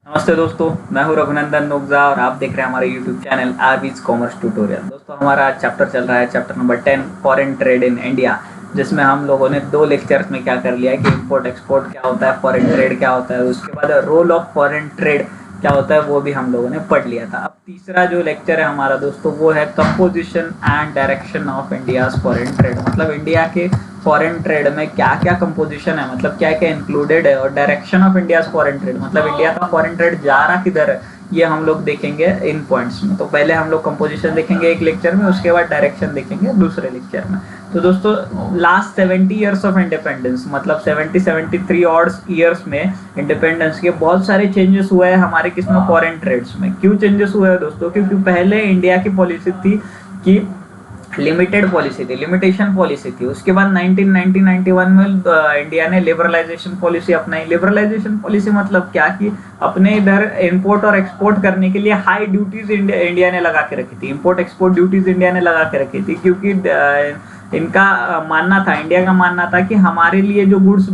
नमस्ते दोस्तों, मैं हूं रघुनंदन नुगजा और आप देख रहे हैं हमारे यूट्यूब चैनल आरवीज कॉमर्स ट्यूटोरियल। दोस्तों हमारा आज चैप्टर चल रहा है chapter number 10 foreign trade in India, जिसमें हम लोगों ने 2 लेक्चर्स में क्या कर लिया है कि इंपोर्ट एक्सपोर्ट क्या होता है, फॉरेन ट्रेड क्या होता है, उसके बाद रोल ऑफ फॉरेन ट्रेड क्या होता है वो भी हम लोगों ने पढ़ लिया था। अब तीसरा जो लेक्चर है हमारा दोस्तों वो है composition and direction of India's foreign trade. मतलब इंडिया के फॉरेन ट्रेड में क्या क्या कंपोजिशन है, मतलब क्या क्या इंक्लूडेड है, और direction of India's foreign trade मतलब इंडिया का फॉरेन ट्रेड जा रहा किधर है, ये हम लोग देखेंगे इन पॉइंट्स में। तो पहले हम लोग कंपोजिशन देखेंगे एक लेक्चर में, उसके बाद डायरेक्शन देखेंगे दूसरे लेक्चर में। तो दोस्तों लास्ट 70 ईयर्स ऑफ इंडिपेंडेंस मतलब 73 ऑड ईयर्स में इंडिपेंडेंस के बहुत सारे चेंजेस हुए हैं हमारे किसमें, फॉरेन ट्रेड्स में। क्यों चेंजेस हुए हैं दोस्तों? क्योंकि पहले इंडिया की पॉलिसी थी कि लिमिटेड पॉलिसी थी, लिमिटेशन पॉलिसी थी। उसके बाद 1991 में इंडिया ने लिबरलाइजेशन पॉलिसी अपनाई। लिबरलाइजेशन पॉलिसी मतलब क्या कि अपने इधर इंपोर्ट और एक्सपोर्ट करने के लिए हाई ड्यूटीज इंडिया ने लगा के रखी थी। इंपोर्ट एक्सपोर्ट ड्यूटीज इंडिया ने लगा के रखी थी क्योंकि इनका मानना था, इंडिया का मानना था कि हमारे लिए जो गुड्स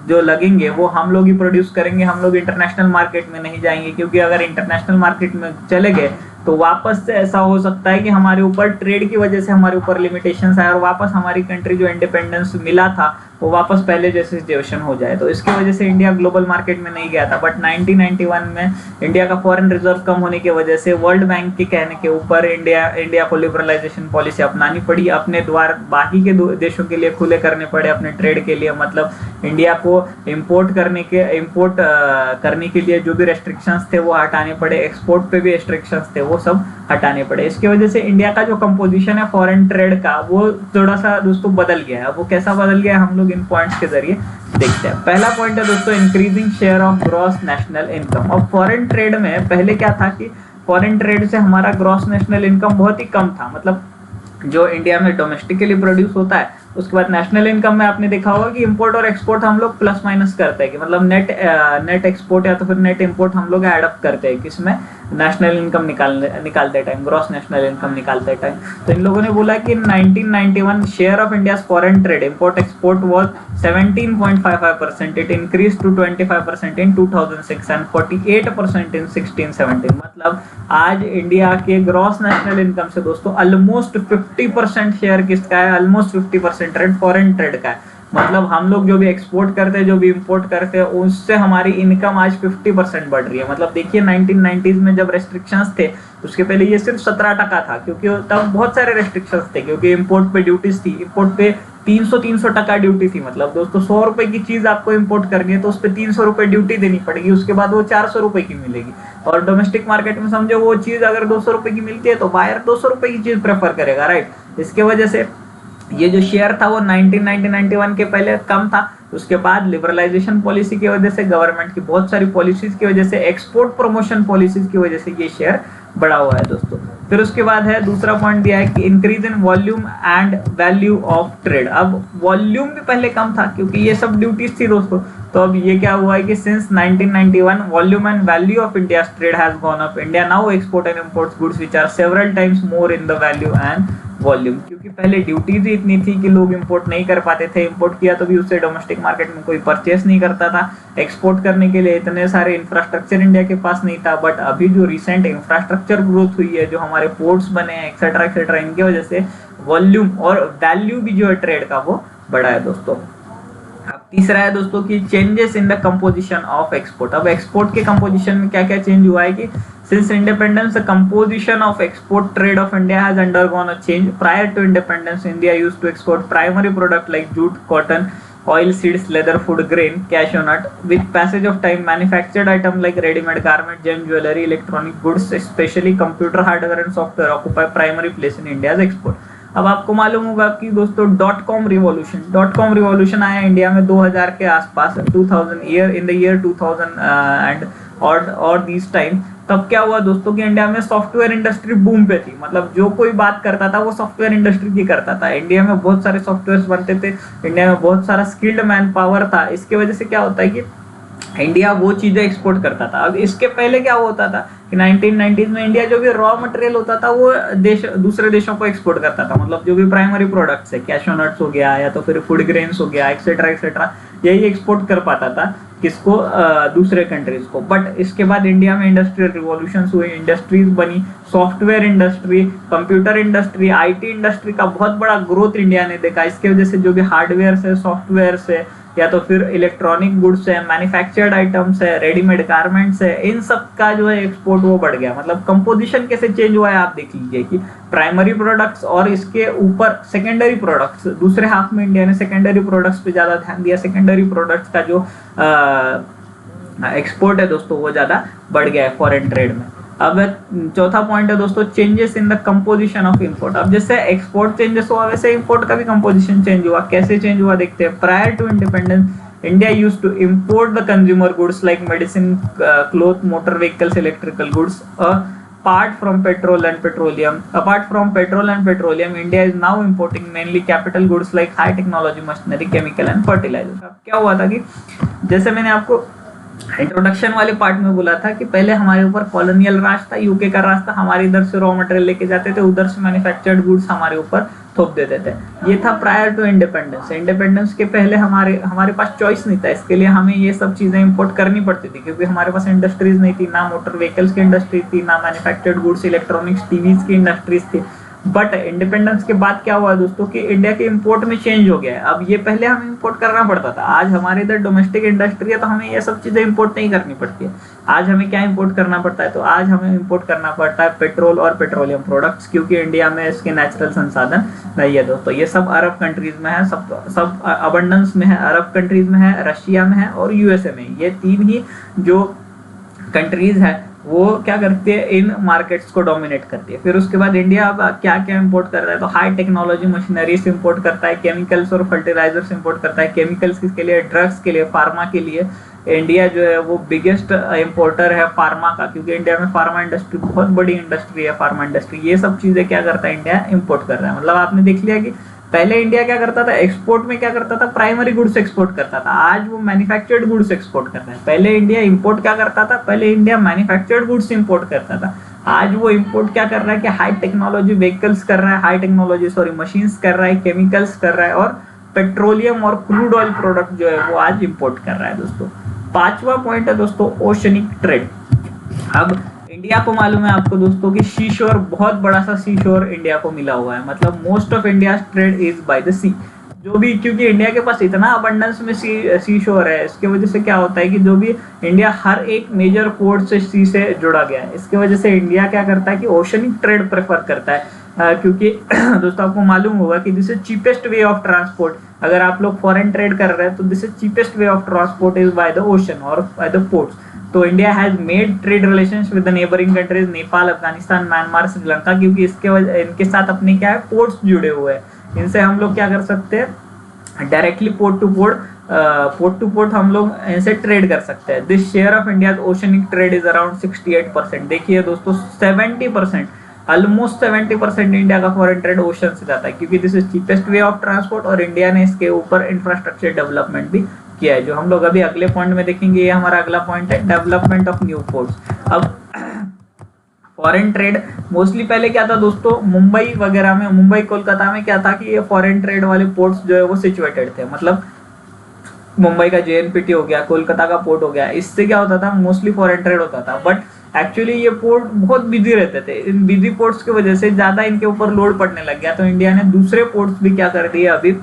जो लगेंगे वो हम लोग ही प्रोड्यूस करेंगे, हम लोग इंटरनेशनल मार्केट में नहीं जाएंगे, क्योंकि अगर इंटरनेशनल मार्केट में चले गए तो वापस से ऐसा हो सकता है कि हमारे ऊपर ट्रेड की वजह से हमारे ऊपर लिमिटेशंस आए और वापस हमारी कंट्री जो इंडिपेंडेंस मिला था वो वापस पहले जैसे सिचुएशन हो जाए। तो इसकी वजह से इंडिया ग्लोबल मार्केट में नहीं गया था। बट 1991 में इंडिया का फॉरेन रिजर्व कम होने की वजह से वर्ल्ड बैंक के कहने के ऊपर इंडिया को लिबरलाइजेशन पॉलिसी अपनानी पड़ी। अपने द्वार बाकी के देशों के लिए खुले करने पड़े अपने ट्रेड के लिए। मतलब इंडिया को इंपोर्ट करने के लिए जो भी रेस्ट्रिक्शंस थे वो हटाने पड़े, एक्सपोर्ट पे भी रेस्ट्रिक्शंस थे वो सब हटाने पड़े। इसकी वजह से इंडिया का जो कंपोजिशन है फॉरेन ट्रेड का वो थोड़ा सा दोस्तों बदल गया है। वो कैसा बदल गया है हम लोग इन पॉइंट्स के जरिए देखते हैं। पहला पॉइंट है दोस्तों increasing share of gross national income. अब फॉरेन ट्रेड में पहले क्या था कि फॉरेन ट्रेड से हमारा ग्रॉस नेशनल इनकम बहुत ही कम था। मतलब जो इंडिया में डोमेस्टिकली प्रोड्यूस होता है उसके बाद नेशनल इनकम में आपने देखा होगा कि इंपोर्ट और एक्सपोर्ट हम लोग प्लस माइनस करते हैं कि मतलब नेट एक्सपोर्ट या तो फिर नेट इंपोर्ट हम लोग ऐड अप करते हैं किसमें, नेशनल इनकम निकालते टाइम, ग्रॉस नेशनल इनकम निकालते टाइम। तो इन लोगों ने बोला कि 1991 share of India's foreign trade import export was 17.55%, it increase to 25% in 2006 and 48% in 16-17। मतलब आज इंडिया के ग्रॉस नेशनल इनकम से दोस्तों ऑलमोस्ट 50% शेयर किसका है, ऑलमोस्ट 50% ट्रेड फॉरेन ट्रेड का है। मतलब हम लोग जो भी एक्सपोर्ट करते हैं, जो भी इंपोर्ट करते हैं, उससे हमारी इनकम आज 50% बढ़ रही है। मतलब देखिए 1990s में जब रेस्ट्रिक्शंस थे उसके पहले ये सिर्फ 17% था, क्योंकि तब बहुत सारे रेस्ट्रिक्शंस थे, क्योंकि इंपोर्ट पे ड्यूटीज थी। इंपोर्ट पे 300% ड्यूटी थी। मतलब दोस्तों 100 रुपए की चीज आपको इंपोर्ट करनी है तो उस पर 300 रुपए ड्यूटी देनी पड़ेगी, उसके बाद वो 400 रुपए की मिलेगी। और डोमेस्टिक मार्केट में समझो वो चीज अगर 200 रुपए की मिलती है तो बायर 200 रुपए की चीज प्रेफर करेगा, राइट। इसके वजह से ये जो शेयर था वो 1991 के पहले कम था। उसके बाद लिबरलाइजेशन पॉलिसी की वजह से, गवर्नमेंट की बहुत सारी पॉलिसीज की वजह से, एक्सपोर्ट प्रमोशन पॉलिसीज की वजह से ये शेयर बढ़ा हुआ है दोस्तों। फिर उसके बाद है दूसरा पॉइंट दिया है कि increase in volume and value of trade. अब वॉल्यूम भी पहले कम था क्योंकि ये सब ड्यूटीज थी दोस्तों। तो अब ये क्या हुआ है कि since 1991 volume and value of India's trade has gone up. India now export and imports goods which are several times more in the value and volume. क्योंकि पहले ड्यूटीज ही इतनी थी कि लोग इंपोर्ट नहीं कर पाते थे, इंपोर्ट किया तो भी उससे डोमेस्टिक मार्केट में कोई परचेस नहीं करता था। एक्सपोर्ट करने के लिए इतने सारे इंफ्रास्ट्रक्चर इंडिया के पास नहीं था। बट अभी जो रिसेंट इंफ्रास्ट्रक्चर ग्रोथ हुई है, जो हमारे पोर्ट्स बने हैं एक्सेट्रा एक्सेट्रा, इनकी वजह से वॉल्यूम और वैल्यू भी जो है ट्रेड का वो बढ़ा है दोस्तों। अब तीसरा है दोस्तों कि changes in the composition of export. अब एक्सपोर्ट के कंपोजिशन में क्या क्या चेंज हुआ है कि since independence the composition of export trade of India has undergone a change. Prior to independence India used to export primary product like jute, cotton, oil seeds, leather, food grain, cashew nut. With passage of time manufactured items like ready-made garment, gem jewelry, electronic goods, especially computer hardware and software occupy primary place in India's export. अब आपको मालूम होगा कि दोस्तों dot com revolution आया India में 2000 के आसपास, 2000 इन द ईयर 2000 एंड और दिस टाइम। तब क्या हुआ दोस्तों कि इंडिया में सॉफ्टवेयर इंडस्ट्री बूम पे थी। मतलब जो कोई बात करता था वो सॉफ्टवेयर इंडस्ट्री की करता था। इंडिया में बहुत सारे सॉफ्टवेयर बनते थे, इंडिया में बहुत सारा स्किल्ड मैन पावर था। इसकी वजह से क्या होता है कि इंडिया वो चीजें एक्सपोर्ट करता था। अब इसके पहले क्या होता था कि 1990s में इंडिया जो भी रॉ मटेरियल होता था वो दूसरे देशों को एक्सपोर्ट करता था। मतलब जो भी प्राइमरी प्रोडक्ट्स है, कैशू नट्स हो गया या तो फिर फूड ग्रेन्स हो गया, एक्सेट्रा एक्सेट्रा, यही एक्सपोर्ट कर पाता था। किसको, दूसरे कंट्रीज को। बट इसके बाद इंडिया में इंडस्ट्रियल रिवॉल्यूशन हुए, इंडस्ट्रीज बनी, software industry, computer industry, IT industry का बहुत बड़ा ग्रोथ इंडिया ने देखा। इसके वजह से जो भी हार्डवेयर है, सॉफ्टवेयर है, या तो फिर इलेक्ट्रॉनिक गुड्स है, मैन्युफैक्चर्ड आइटम्स है, रेडीमेड गारमेंट्स है, इन सब का जो है एक्सपोर्ट वो बढ़ गया। मतलब कंपोजिशन कैसे चेंज हुआ है आप देख लीजिए कि प्राइमरी प्रोडक्ट्स और इसके ऊपर सेकेंडरी प्रोडक्ट्स, दूसरे हाफ में इंडिया ने सेकेंडरी प्रोडक्ट्स पे ज्यादा ध्यान दिया। सेकेंडरी प्रोडक्ट्स का जो एक्सपोर्ट है दोस्तों वो ज्यादा बढ़ गया है फॉरेन ट्रेड में। अब चौथा पॉइंट है दोस्तों, changes in the composition of import. अब जैसे एक्सपोर्ट चेंजेस हुआ वैसे इंपोर्ट का भी कंपोजिशन चेंज हुआ। कैसे चेंज हुआ देखते हैं। Prior to independence India used to import the consumer goods like medicine, cloth, motor vehicles, electrical goods apart from petrol and petroleum. Apart from petrol and petroleum, India is now importing mainly capital goods like high technology machinery, chemical and fertilizer. अब क्या हुआ था कि जैसे मैंने आपको introduction वाले part में बोला था कि पहले हमारे ऊपर कॉलोनियल राज था, यूके का राज था, हमारे इधर से रॉ मटेरियल लेके जाते थे, उधर से मैन्युफैक्चर्ड गुड्स हमारे ऊपर थोप देते थे। ये था प्रायर टू इंडिपेंडेंस। इंडिपेंडेंस के पहले हमारे पास चॉइस नहीं था, इसके लिए हमें ये सब चीजें इंपोर्ट करनी पड़ती थी क्योंकि हमारे पास इंडस्ट्रीज नहीं थी, ना मोटर व्हीकल्स की इंडस्ट्री थी, ना मैन्युफैक्चर्ड गुड्स, इलेक्ट्रॉनिक्स, टीवीज की इंडस्ट्रीज थी। बट इंडिपेंडेंस के बाद क्या हुआ दोस्तों कि इंडिया के इंपोर्ट में चेंज हो गया है। अब ये पहले हमें इंपोर्ट करना पड़ता था, आज हमारे इधर डोमेस्टिक इंडस्ट्री है तो हमें ये सब चीजें इंपोर्ट नहीं करनी पड़ती है। आज हमें क्या इंपोर्ट करना पड़ता है, तो आज हमें इंपोर्ट करना पड़ता है पेट्रोल और पेट्रोलियम प्रोडक्ट्स, क्योंकि इंडिया में इसके नेचुरल संसाधन नहीं है दोस्तों। ये सब अरब कंट्रीज में है, सब अबंडेंस में है, अरब कंट्रीज में है, रशिया में है और यूएसए में। ये तीन ही जो कंट्रीज है वो क्या करती है, इन मार्केट्स को डोमिनेट करती है। फिर उसके बाद इंडिया अब क्या क्या इंपोर्ट कर रहा है, तो हाई टेक्नोलॉजी मशीनरीज इंपोर्ट करता है, केमिकल्स और फर्टिलाइजर्स इंपोर्ट करता है। केमिकल्स किसके लिए, ड्रग्स के लिए, फार्मा के लिए। इंडिया जो है वो बिगेस्ट इंपोर्टर है फार्मा का, क्योंकि इंडिया में फार्मा इंडस्ट्री बहुत बड़ी इंडस्ट्री है, फार्मा इंडस्ट्री। ये सब चीजें क्या करता है, इंडिया इंपोर्ट कर रहा है। मतलब आपने देख लिया कि पहले इंडिया क्या करता था, एक्सपोर्ट में क्या करता था, प्राइमरी गुड्स एक्सपोर्ट करता था, आज वो मैन्युफैक्चर्ड गुड्स एक्सपोर्ट कर रहा है। पहले इंडिया इंपोर्ट क्या करता था, पहले इंडिया मैन्युफैक्चर्ड गुड्स इंपोर्ट करता था, आज वो इंपोर्ट क्या कर रहा है कि हाई टेक्नोलॉजी व्हीकल्स कर रहा है, हाई टेक्नोलॉजी मशीन्स कर रहा है, केमिकल्स कर रहा है और पेट्रोलियम और क्रूड ऑयल प्रोडक्ट जो है वो आज इंपोर्ट कर रहा है दोस्तों। पांचवा पॉइंट है दोस्तों, ओशनिक ट्रेड। अब इंडिया को मालूम है आपको दोस्तों कि सी शोर, बहुत बड़ा सा सी शोर इंडिया को मिला हुआ है। मतलब most of India trade is by the sea, जो भी, क्योंकि इंडिया के पास इतना अबंडेंस में सी शोर है, इसके वजह से क्या होता है कि जो भी इंडिया हर एक मेजर पोर्ट से सी से जुड़ा गया है। इसके वजह से इंडिया क्या करता है कि ओशनिक ट्रेड प्रेफर करता है, क्योंकि दोस्तों आपको मालूम होगा कि this is cheapest way of transport. अगर आप लोग फॉरेन ट्रेड कर रहे हैं तो this is cheapest way of transport is by the ocean और बाय द पोर्ट्स। तो India has made trade relations with the neighbouring countries Nepal, Afghanistan, Myanmar, Sri Lanka, क्योंकि इनके साथ अपने क्या है, पोर्ट्स जुड़े हुए हैं। इनसे हम लोग क्या कर सकते हैं, डायरेक्टली पोर्ट टू पोर्ट हम लोग इनसे ट्रेड कर सकते हैं। This share of India oceanic trade is around 68%। देखिए दोस्तों 70%, ऑलमोस्ट 70% इंडिया का फॉरेन ट्रेड ओशन से जाता है, क्योंकि this is cheapest way of transport और इंडिया ने इसके ऊपर इंफ्रास्ट्रक्चर डेवलपमेंट भी किया है, जो हम लोग अभी अगले पॉइंट में देखेंगे। ये हमारा अगला पॉइंट है, डेवलपमेंट ऑफ न्यू पोर्ट्स। अब फॉरेन ट्रेड मोस्टली पहले क्या था दोस्तों, मुंबई वगैरह में, मुंबई कोलकाता में क्या था कि ये फॉरेन ट्रेड वाले पोर्ट्स जो है वो सिचुएटेड थे। मतलब मुंबई का जेएनपीटी हो गया, कोलकाता का पोर्ट हो गया, इससे क्या होता था, मोस्टली फॉरेन ट्रेड होता था। बट एक्चुअली ये पोर्ट बहुत बिजी रहते थे, इन बिजी पोर्ट्स की वजह से ज्यादा इनके ऊपर लोड पड़ने लग गया, तो इंडिया ने दूसरे पोर्ट्स भी क्या कर दिए, अभी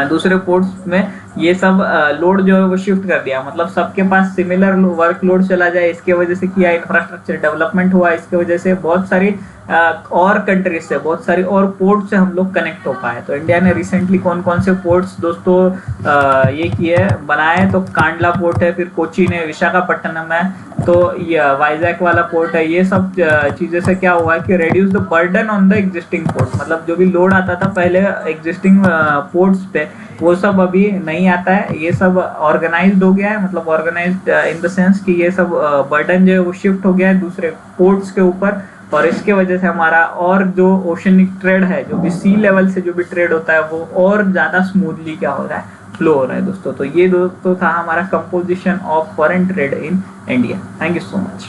दूसरे पोर्ट्स में ये सब लोड जो है वो शिफ्ट कर दिया। मतलब सबके पास सिमिलर वर्कलोड चला जाए, इसके वजह से किया, इंफ्रास्ट्रक्चर डेवलपमेंट हुआ, इसके वजह से बहुत सारी और कंट्रीज से, बहुत सारी और पोर्ट से हम लोग कनेक्ट हो पाए। तो इंडिया ने रिसेंटली कौन कौन से पोर्ट्स दोस्तों ये किए, बनाए, तो कांडला पोर्ट है, फिर कोचीन है, विशाखापट्टनम है, तो ये वाइजैक वाला पोर्ट है। ये सब चीजें से क्या हुआ कि reduce the burden on the existing port. मतलब जो भी लोड आता था पहले एग्जिस्टिंग पोर्ट्स पे, वो सब अभी नहीं आता है, ये सब ऑर्गेनाइज्ड हो गया है। मतलब ऑर्गेनाइज्ड इन द सेंस कि ये सब बर्डन जो है वो शिफ्ट हो गया है दूसरे पोर्ट्स के ऊपर, और इसके वजह से हमारा और जो ओशनिक ट्रेड है, जो भी सी लेवल से जो भी ट्रेड होता है, वो और ज्यादा स्मूथली क्या हो रहा है, फ्लो हो रहा है दोस्तों। तो ये दोस्तों था हमारा composition of foreign trade in India. Thank you so much.